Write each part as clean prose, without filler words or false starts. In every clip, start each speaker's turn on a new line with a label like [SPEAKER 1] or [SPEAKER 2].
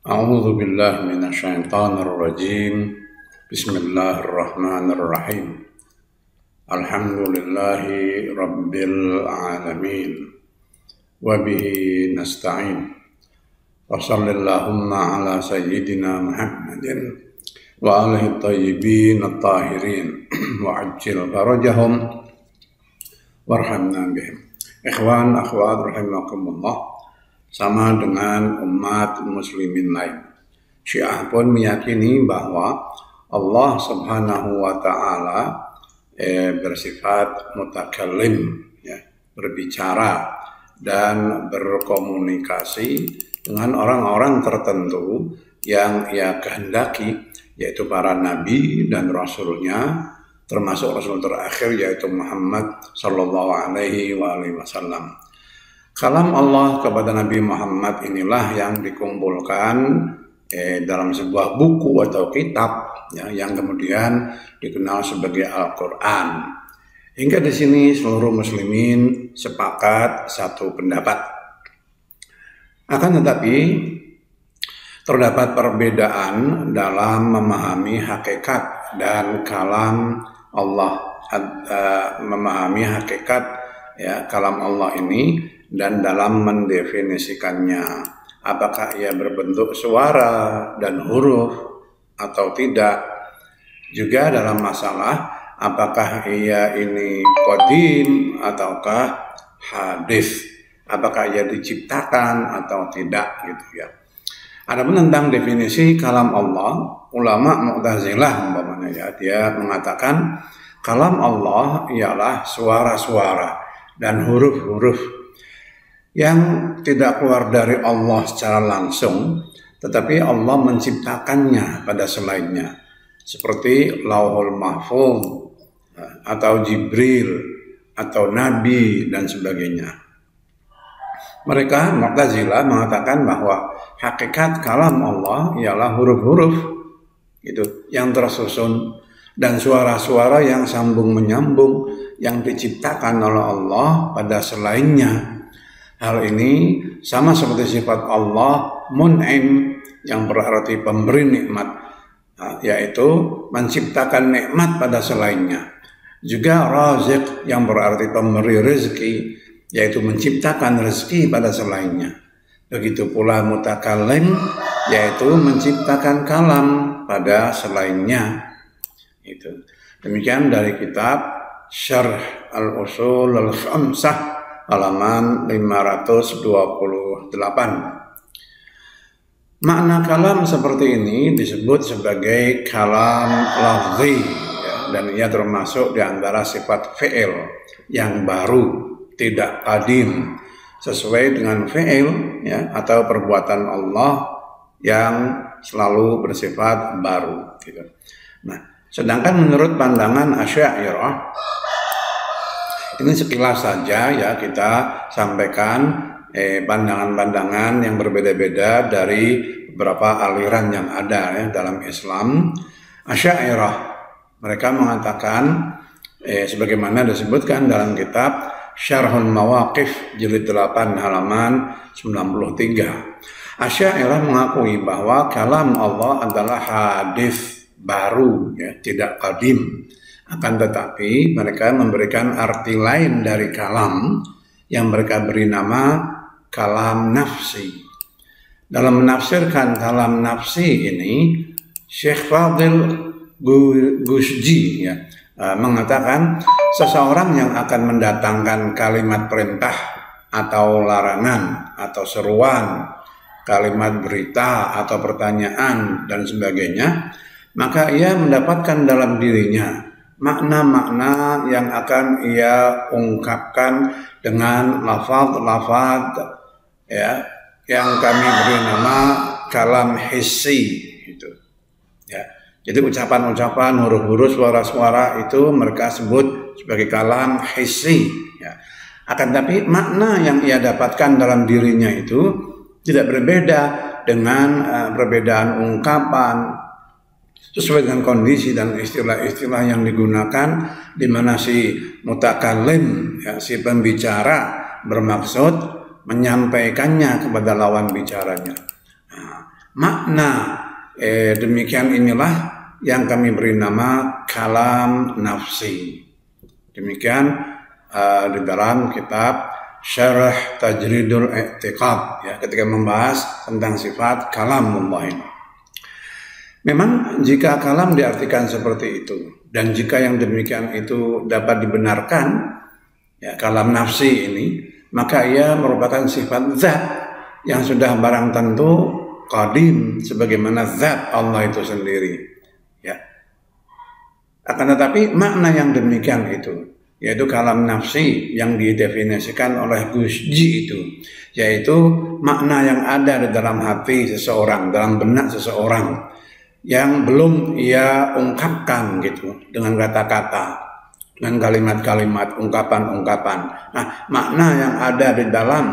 [SPEAKER 1] A'udzu billahi minasyaitonir rajim. Bismillahirrahmanirrahim. Alhamdulillahi rabbil alamin. Wa bihi nasta'in. Wa sallallahu ala sayyidina Muhammadin wa alihi thayyibin at-tahirin wa ajil farajahum warhamna bihim. Ikhwan akhwat rahimakumullah. Sama dengan umat muslimin lain, Syiah pun meyakini bahwa Allah subhanahu wa ta'ala bersifat mutakallim, ya, berbicara dan berkomunikasi dengan orang-orang tertentu yang ia kehendaki, yaitu para nabi dan rasulnya, termasuk rasul terakhir yaitu Muhammad sallallahu alaihi wasallam. Kalam Allah kepada Nabi Muhammad inilah yang dikumpulkan dalam sebuah buku atau kitab, ya, yang kemudian dikenal sebagai Al-Quran. Hingga di sini seluruh muslimin sepakat satu pendapat. Akan tetapi terdapat perbedaan dalam memahami hakikat dan kalam Allah, memahami hakikat, ya, kalam Allah ini dan dalam mendefinisikannya, apakah ia berbentuk suara dan huruf atau tidak. Juga dalam masalah apakah ia ini qadim ataukah hadis, apakah ia diciptakan atau tidak, gitu ya. Adapun tentang definisi kalam Allah, ulama Mu'tazilah umpamanya, ya, dia mengatakan kalam Allah ialah suara-suara dan huruf-huruf yang tidak keluar dari Allah secara langsung, tetapi Allah menciptakannya pada selainnya, seperti Lauhul Mahfuz atau Jibril atau Nabi dan sebagainya. Mereka Mu'tazilah mengatakan bahwa hakikat kalam Allah ialah huruf-huruf itu yang tersusun dan suara-suara yang sambung menyambung yang diciptakan oleh Allah pada selainnya. Hal ini sama seperti sifat Allah mun'im yang berarti pemberi nikmat, yaitu menciptakan nikmat pada selainnya. Juga raziq yang berarti pemberi rezeki, yaitu menciptakan rezeki pada selainnya. Begitu pula mutakallim, yaitu menciptakan kalam pada selainnya. Itu. Demikian dari kitab Syarh Al-Usul Al-Khamsah halaman 528. Makna kalam seperti ini disebut sebagai kalam lafzi, ya, dan ia termasuk di antara sifat fi'il yang baru, tidak qadim, sesuai dengan fi'il, ya, atau perbuatan Allah yang selalu bersifat baru, gitu. Nah, sedangkan menurut pandangan Asy'ariyah, ini sekilas saja, ya, kita sampaikan pandangan-pandangan yang berbeda-beda dari beberapa aliran yang ada, ya, dalam Islam. Asy'ariyah mereka mengatakan sebagaimana disebutkan dalam kitab Syarhul Mawaqif jilid 8 halaman 93. Asy'ariyah mengakui bahwa kalam Allah adalah hadis baru, ya, tidak qadim. Akan tetapi mereka memberikan arti lain dari kalam yang mereka beri nama kalam nafsi. Dalam menafsirkan kalam nafsi ini, Syekh Fadil Gusji, ya, mengatakan seseorang yang akan mendatangkan kalimat perintah atau larangan atau seruan, kalimat berita atau pertanyaan dan sebagainya, maka ia mendapatkan dalam dirinya makna-makna yang akan ia ungkapkan dengan lafaz-lafaz, ya, yang kami beri nama kalam hissi, gitu, ya. Jadi ucapan-ucapan, huruf-huruf, suara-suara itu mereka sebut sebagai kalam hissi. Ya. Akan tapi makna yang ia dapatkan dalam dirinya itu tidak berbeda dengan perbedaan ungkapan sesuai dengan kondisi dan istilah-istilah yang digunakan, di mana si mutakallim, ya, si pembicara bermaksud menyampaikannya kepada lawan bicaranya. Nah, makna demikian inilah yang kami beri nama kalam nafsi. Demikian di dalam kitab Syarah Tajridul I'tiqad, ya, ketika membahas tentang sifat kalamullah ini. Memang jika kalam diartikan seperti itu, dan jika yang demikian itu dapat dibenarkan, ya, kalam nafsi ini, maka ia merupakan sifat zat yang sudah barang tentu qadim, sebagaimana zat Allah itu sendiri. Ya. Akan tetapi makna yang demikian itu, yaitu kalam nafsi yang didefinisikan oleh Gusji itu, yaitu makna yang ada di dalam hati seseorang, dalam benak seseorang, yang belum ia ungkapkan gitu dengan kata-kata, dengan kalimat-kalimat, ungkapan-ungkapan. Nah, makna yang ada di dalam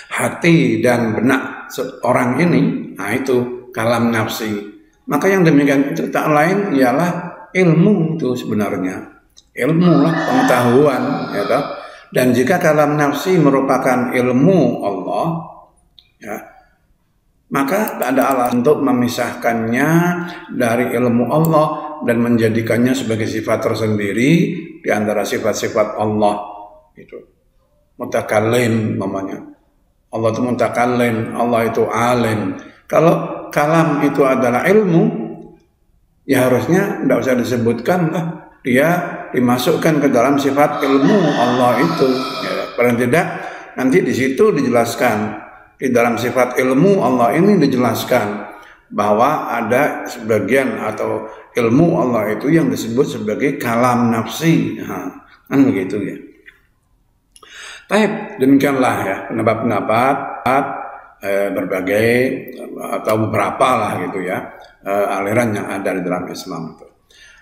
[SPEAKER 1] hati dan benak seorang ini, nah itu kalam nafsi. Maka yang demikian itu tak lain ialah ilmu itu sebenarnya. Ilmu lah, pengetahuan, ya toh. Dan jika kalam nafsi merupakan ilmu Allah, ya, maka tak ada alasan untuk memisahkannya dari ilmu Allah dan menjadikannya sebagai sifat tersendiri di antara sifat-sifat Allah. Itu mutakallim namanya. Allah itu mutakallim, Allah itu alim. Kalau kalam itu adalah ilmu, ya harusnya tidak usah disebutkan lah, dia dimasukkan ke dalam sifat ilmu Allah itu. Ya, paling tidak nanti di situ dijelaskan, di dalam sifat ilmu Allah ini dijelaskan bahwa ada sebagian atau ilmu Allah itu yang disebut sebagai kalam nafsi. Nah, kan begitu ya. Baik, demikianlah ya pendapat-pendapat berbagai atau beberapa lah gitu ya aliran yang ada di dalam Islam itu.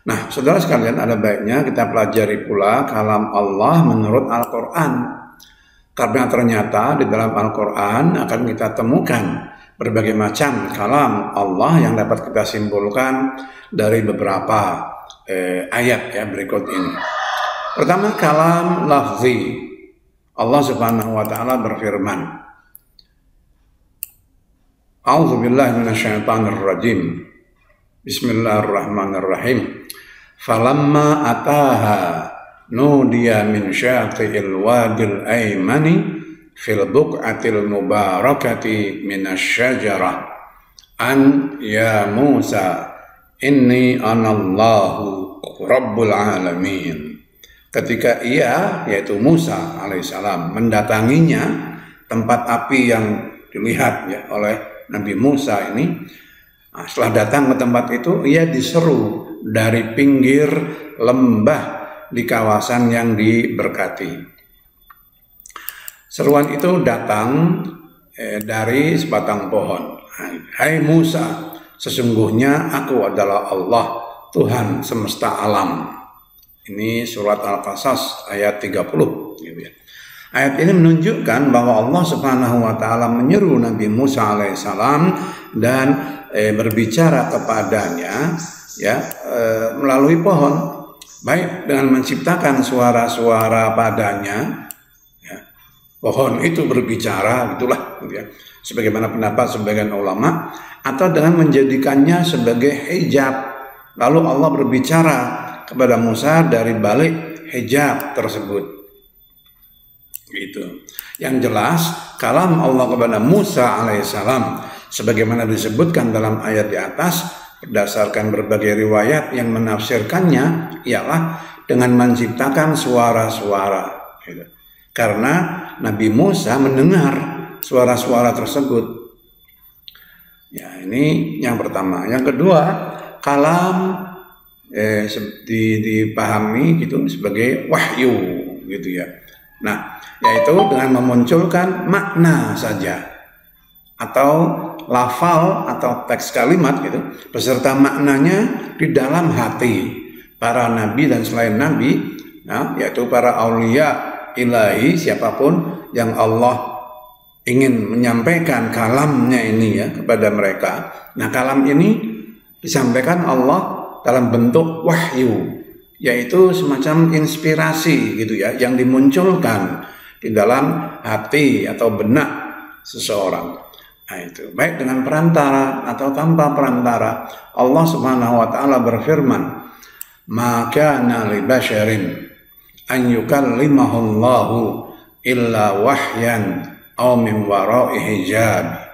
[SPEAKER 1] Nah, saudara sekalian, ada baiknya kita pelajari pula kalam Allah menurut Al-Quran. Karena ternyata di dalam Al-Quran akan kita temukan berbagai macam kalam Allah yang dapat kita simpulkan dari beberapa ayat ya berikut ini. Pertama, kalam lafzi. Allah Subhanahu wa taala berfirman, A'udzubillahi minasyaitonirrajim. Bismillahirrahmanirrahim. Falamma ataha nudiya min syati'il wadil aymani fil buq'atil mubarakati minasyajarah an ya Musa inni anallahu rabbul alamin. Ketika ia, yaitu Musa alaihissalam, mendatanginya tempat api yang dilihat ya oleh Nabi Musa ini, nah, setelah datang ke tempat itu, ia diseru dari pinggir lembah di kawasan yang diberkati. Seruan itu datang dari sebatang pohon. Hai Musa, sesungguhnya aku adalah Allah, Tuhan semesta alam. Ini surat Al-Qasas ayat 30 gitu ya. Ayat ini menunjukkan bahwa Allah Subhanahu wa taala menyeru Nabi Musa alaihissalam dan berbicara kepadanya ya melalui pohon, baik dengan menciptakan suara-suara padanya ya. Pohon itu berbicara gitulah gitu ya. Sebagaimana pendapat sebagian ulama, atau dengan menjadikannya sebagai hijab. Lalu Allah berbicara kepada Musa dari balik hijab tersebut. Gitu. Yang jelas kalam Allah kepada Musa alaihissalam sebagaimana disebutkan dalam ayat di atas berdasarkan berbagai riwayat yang menafsirkannya ialah dengan menciptakan suara-suara. Gitu. Karena Nabi Musa mendengar suara-suara tersebut. Ya, ini yang pertama. Yang kedua, kalam dipahami gitu sebagai wahyu gitu ya. Nah, yaitu dengan memunculkan makna saja atau lafal atau teks kalimat gitu beserta maknanya di dalam hati para nabi dan selain nabi, ya, yaitu para aulia ilahi, siapapun yang Allah ingin menyampaikan kalamnya ini ya kepada mereka. Nah, kalam ini disampaikan Allah dalam bentuk wahyu, yaitu semacam inspirasi gitu ya, yang dimunculkan di dalam hati atau benak seseorang. Nah, itu baik dengan perantara atau tanpa perantara. Allah Subhanahu wa taala berfirman, "Maka li basyarin an yukallimahullahu illa wahyan aw min wara'i hijab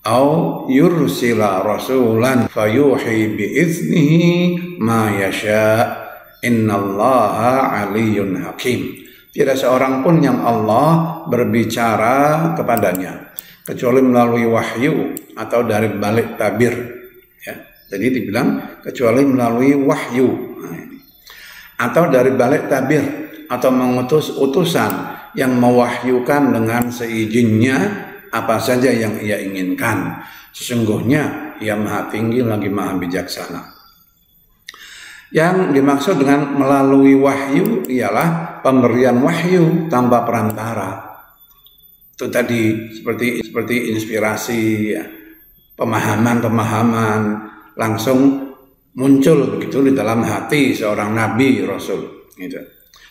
[SPEAKER 1] aw yursila rasulan fayuhi bi iznihi ma yasha innallaha aliyyun hakim." Tidak seorang pun yang Allah berbicara kepadanya kecuali melalui wahyu atau dari balik tabir, ya. Jadi dibilang kecuali melalui wahyu, atau dari balik tabir, atau mengutus utusan yang mewahyukan dengan seizinnya apa saja yang ia inginkan. Sesungguhnya ia maha tinggi lagi maha bijaksana. Yang dimaksud dengan melalui wahyu ialah pemberian wahyu tanpa perantara. Itu tadi seperti inspirasi, ya, pemahaman langsung muncul begitu di dalam hati seorang nabi rasul gitu.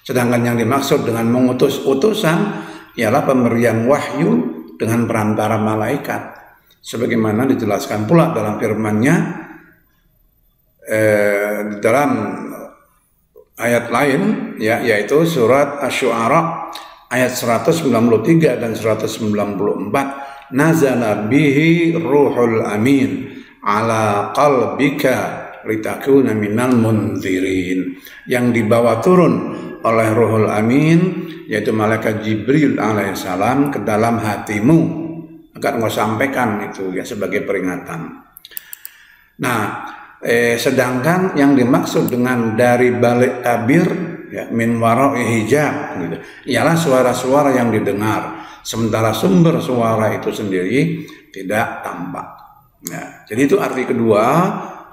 [SPEAKER 1] Sedangkan yang dimaksud dengan mengutus utusan ialah pemberian wahyu dengan perantara malaikat, sebagaimana dijelaskan pula dalam firman-Nya dalam ayat lain, ya, yaitu surat Asy-Syu'ara ayat 193 dan 194. Nazala bihi ruhul amin ala qalbika litakuna minal munzirin. Yang dibawa turun oleh ruhul amin, yaitu malaikat Jibril alaihissalam, ke dalam hatimu agar engkau sampaikan itu ya sebagai peringatan. Nah, sedangkan yang dimaksud dengan dari balik tabir, ya, min wara'i hijab gitu, ialah suara-suara yang didengar, sementara sumber suara itu sendiri tidak tampak. Ya, jadi itu arti kedua,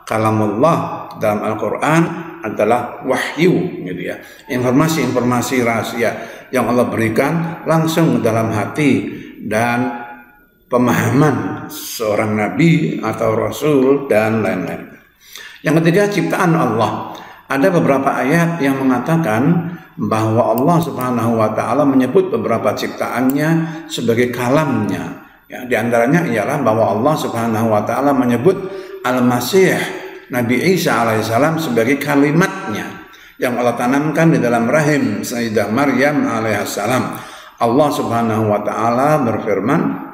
[SPEAKER 1] kalamullah dalam Al-Quran adalah wahyu gitu ya, informasi-informasi rahasia yang Allah berikan langsung ke dalam hati dan pemahaman seorang nabi atau rasul dan lain-lain. Yang ketiga, ciptaan Allah. Ada beberapa ayat yang mengatakan bahwa Allah Subhanahu wa taala menyebut beberapa ciptaannya sebagai kalamnya. Ya, di antaranya ialah bahwa Allah Subhanahu wa taala menyebut Al-Masih Nabi Isa alaihissalam sebagai kalimatnya yang Allah tanamkan di dalam rahim Sayyidah Maryam alaihissalam. Allah Subhanahu wa taala berfirman,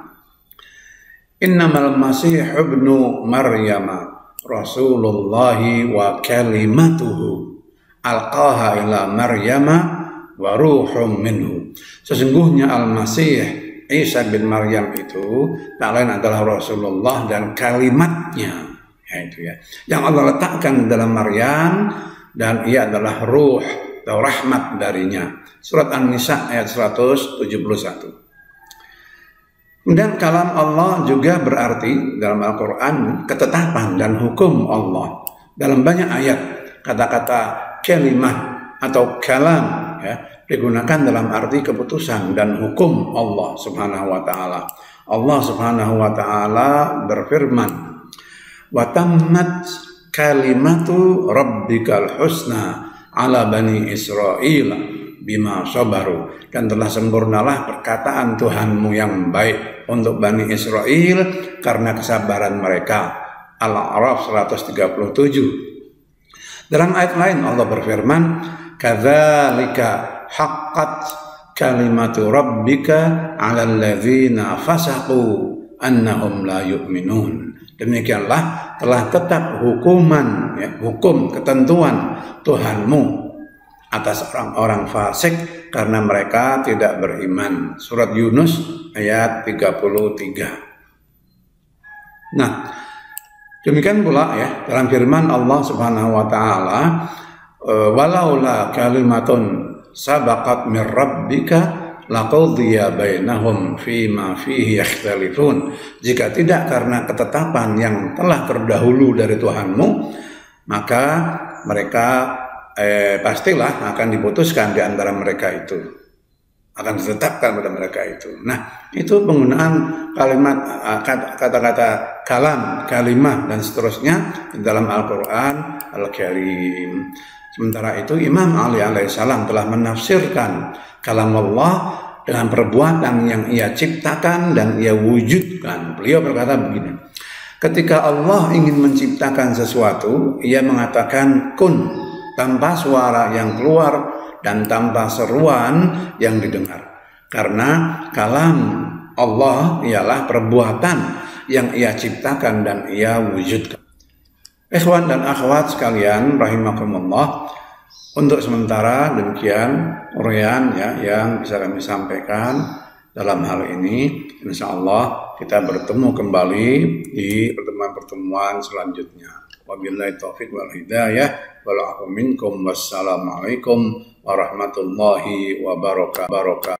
[SPEAKER 1] "Innamal Masih ibnu Maryam Rasulullahi wa kalimatuhu alqaha ila Maryama wa ruhum minhu." Sesungguhnya Al-Masih Isa bin Maryam itu tak lain adalah Rasulullah dan kalimatnya, yaitu ya, yang Allah letakkan dalam Maryam, dan ia adalah ruh atau rahmat darinya. Surat An-Nisa ayat 171. Kemudian kalam Allah juga berarti dalam Al-Quran ketetapan dan hukum Allah. Dalam banyak ayat kata-kata kalimah atau kalam, ya, digunakan dalam arti keputusan dan hukum Allah Subhanahu wa taala. Allah Subhanahu wa taala berfirman, "Wa tammat kalimatu rabbikal husna ala bani Israil bima sabaru." Dan telah sempurnalah perkataan Tuhanmu yang baik untuk Bani Israel karena kesabaran mereka. Al-A'raf 137. Dalam ayat lain Allah berfirman, "Kadzalika haqqat kalimatu rabbika 'alal ladzina fasaqu annahum la yu'minun." Demikianlah telah tetap hukuman, ya, hukum ketentuan Tuhanmu atas orang-orang fasik karena mereka tidak beriman. Surat Yunus ayat 33. Nah, demikian pula ya dalam firman Allah Subhanahu wa taala, "Walaula kalimatun sabaqat mir rabbika laqudiya bainahum fima fihi yakhtalifun. Jika tidak karena ketetapan yang telah terdahulu dari Tuhanmu, maka mereka pastilah akan diputuskan di antara mereka itu, akan ditetapkan pada mereka itu. Nah, itu penggunaan kalimat, kata-kata kalam, kalimah dan seterusnya di dalam Al-Quran Al-Karim. Sementara itu Imam Ali alaihissalam telah menafsirkan kalam Allah dengan perbuatan yang ia ciptakan dan ia wujudkan. Beliau berkata begini, ketika Allah ingin menciptakan sesuatu, ia mengatakan kun, tanpa suara yang keluar dan tanpa seruan yang didengar. Karena kalam Allah ialah perbuatan yang ia ciptakan dan ia wujudkan. Ikhwan dan akhwat sekalian rahimakumullah, untuk sementara demikian uraian ya yang bisa kami sampaikan dalam hal ini. Insya Allah kita bertemu kembali di pertemuan-pertemuan selanjutnya. Wabillahi taufiq wal hidayah wal afu minkum. Wassalamualaikum warahmatullahi wabarakatuh.